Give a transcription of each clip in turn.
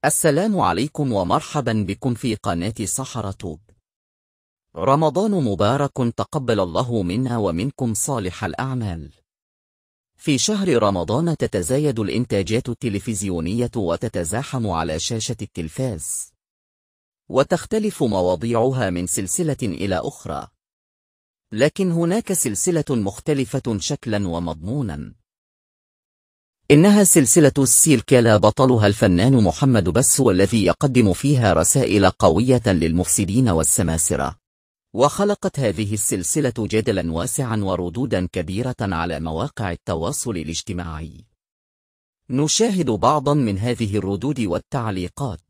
السلام عليكم ومرحبا بكم في قناة سحر توب. رمضان مبارك، تقبل الله منا ومنكم صالح الأعمال. في شهر رمضان تتزايد الإنتاجات التلفزيونية وتتزاحم على شاشة التلفاز، وتختلف مواضيعها من سلسلة إلى أخرى، لكن هناك سلسلة مختلفة شكلا ومضمونا. إنها سلسلة السيركلا، بطلها الفنان محمد بسو، والذي يقدم فيها رسائل قوية للمفسدين والسماسرة. وخلقت هذه السلسلة جدلا واسعا وردودا كبيرة على مواقع التواصل الاجتماعي. نشاهد بعضا من هذه الردود والتعليقات.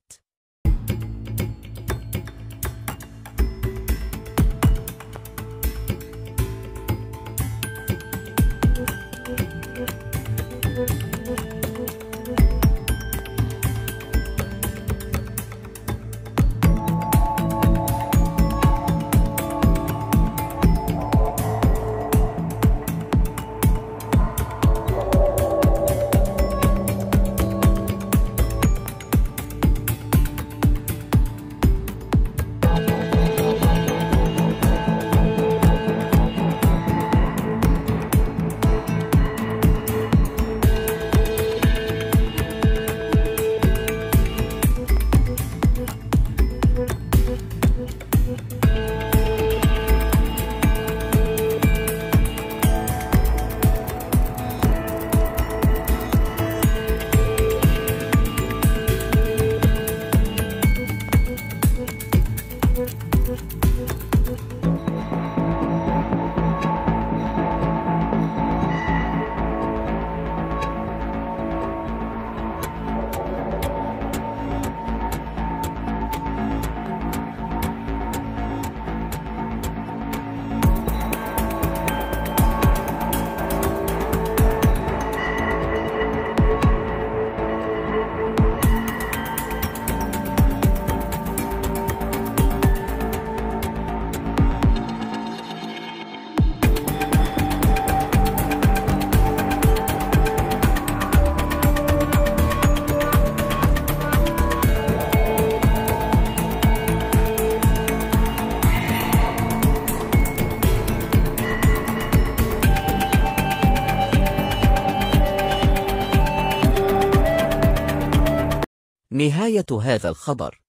نهاية هذا الخبر.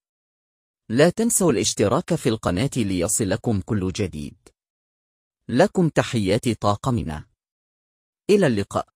لا تنسوا الاشتراك في القناة ليصلكم كل جديد. لكم تحيات طاقمنا. إلى اللقاء.